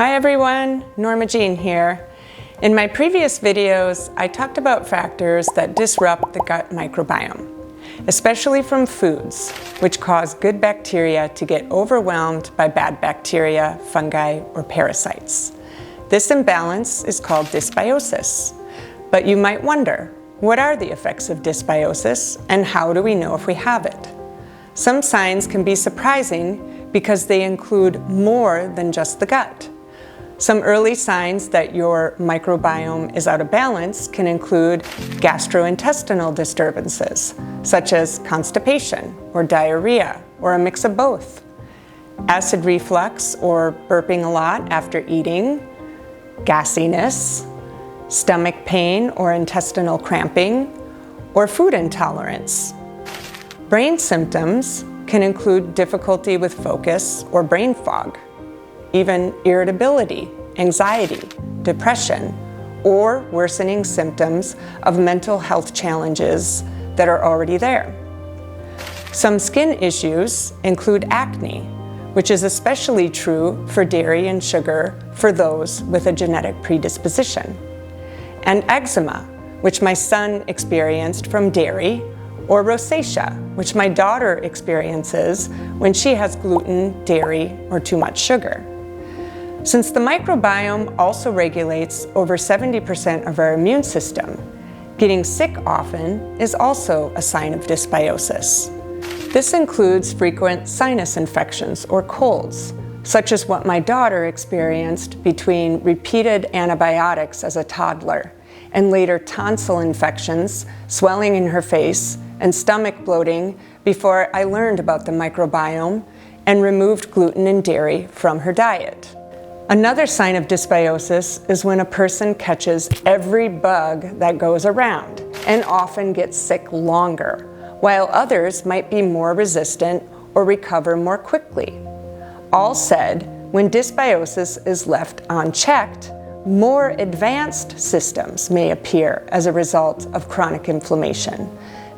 Hi everyone, Norma Jean here. In my previous videos, I talked about factors that disrupt the gut microbiome, especially from foods, which cause good bacteria to get overwhelmed by bad bacteria, fungi, or parasites. This imbalance is called dysbiosis. But you might wonder, what are the effects of dysbiosis and how do we know if we have it? Some signs can be surprising because they include more than just the gut. Some early signs that your microbiome is out of balance can include gastrointestinal disturbances, such as constipation or diarrhea or a mix of both, acid reflux or burping a lot after eating, gassiness, stomach pain or intestinal cramping, or food intolerance. Brain symptoms can include difficulty with focus or brain fog, even irritability, anxiety, depression, or worsening symptoms of mental health challenges that are already there. Some skin issues include acne, which is especially true for dairy and sugar for those with a genetic predisposition, and eczema, which my son experienced from dairy, or rosacea, which my daughter experiences when she has gluten, dairy, or too much sugar. Since the microbiome also regulates over 70% of our immune system, getting sick often is also a sign of dysbiosis. This includes frequent sinus infections or colds, such as what my daughter experienced between repeated antibiotics as a toddler and later tonsil infections, swelling in her face, and stomach bloating before I learned about the microbiome and removed gluten and dairy from her diet. Another sign of dysbiosis is when a person catches every bug that goes around and often gets sick longer, while others might be more resistant or recover more quickly. All said, when dysbiosis is left unchecked, more advanced systems may appear as a result of chronic inflammation.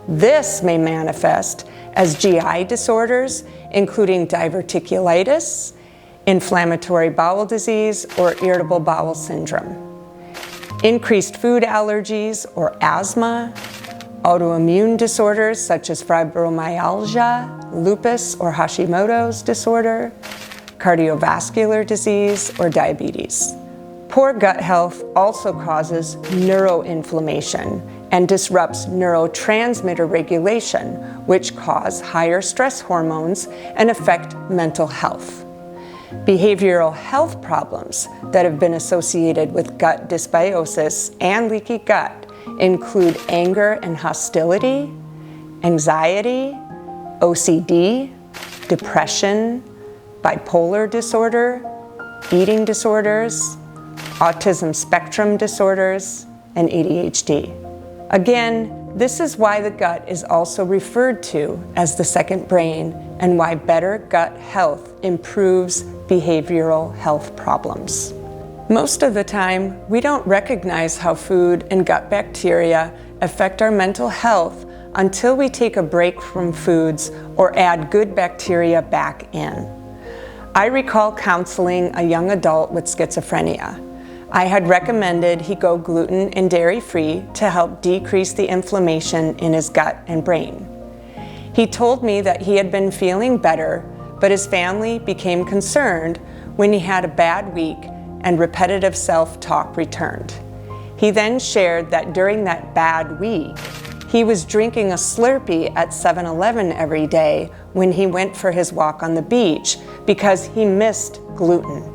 This may manifest as GI disorders, including diverticulitis, inflammatory bowel disease, or irritable bowel syndrome, increased food allergies or asthma, autoimmune disorders such as fibromyalgia, lupus or Hashimoto's disorder, cardiovascular disease, or diabetes. Poor gut health also causes neuroinflammation and disrupts neurotransmitter regulation, which cause higher stress hormones and affect mental health. Behavioral health problems that have been associated with gut dysbiosis and leaky gut include anger and hostility, anxiety, OCD, depression, bipolar disorder, eating disorders, autism spectrum disorders, and ADHD. Again, this is why the gut is also referred to as the second brain and why better gut health improves behavioral health problems. Most of the time, we don't recognize how food and gut bacteria affect our mental health until we take a break from foods or add good bacteria back in. I recall counseling a young adult with schizophrenia. I had recommended he go gluten and dairy-free to help decrease the inflammation in his gut and brain. He told me that he had been feeling better, but his family became concerned when he had a bad week and repetitive self-talk returned. He then shared that during that bad week, he was drinking a Slurpee at 7-Eleven every day when he went for his walk on the beach because he missed gluten.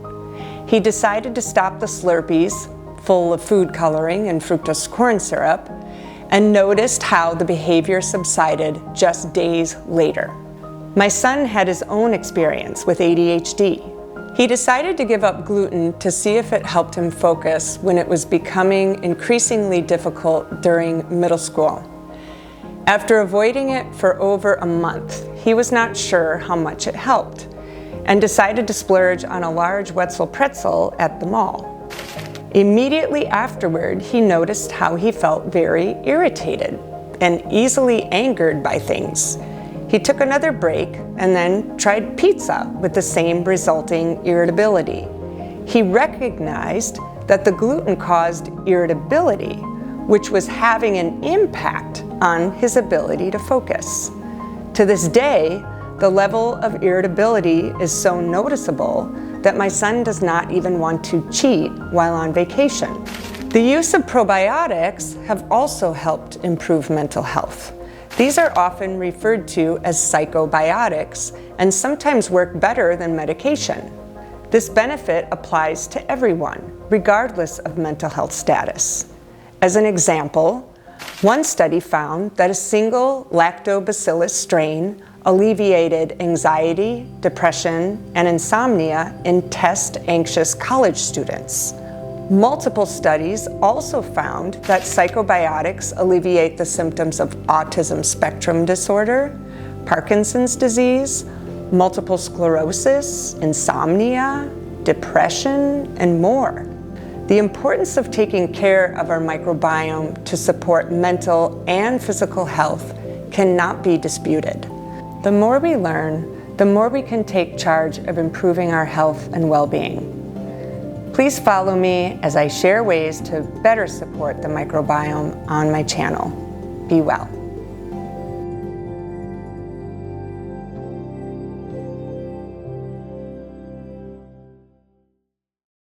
He decided to stop the Slurpees, full of food coloring and fructose corn syrup, and noticed how the behavior subsided just days later. My son had his own experience with ADHD. He decided to give up gluten to see if it helped him focus when it was becoming increasingly difficult during middle school. After avoiding it for over a month, he was not sure how much it helped, and decided to splurge on a large Wetzel pretzel at the mall. Immediately afterward, he noticed how he felt very irritated and easily angered by things. He took another break and then tried pizza with the same resulting irritability. He recognized that the gluten caused irritability, which was having an impact on his ability to focus. To this day, the level of irritability is so noticeable that my son does not even want to cheat while on vacation. The use of probiotics have also helped improve mental health. These are often referred to as psychobiotics and sometimes work better than medication. This benefit applies to everyone, regardless of mental health status. As an example, one study found that a single lactobacillus strain alleviated anxiety, depression, and insomnia in test-anxious college students. Multiple studies also found that psychobiotics alleviate the symptoms of autism spectrum disorder, Parkinson's disease, multiple sclerosis, insomnia, depression, and more. The importance of taking care of our microbiome to support mental and physical health cannot be disputed. The more we learn, the more we can take charge of improving our health and well-being. Please follow me as I share ways to better support the microbiome on my channel. Be well.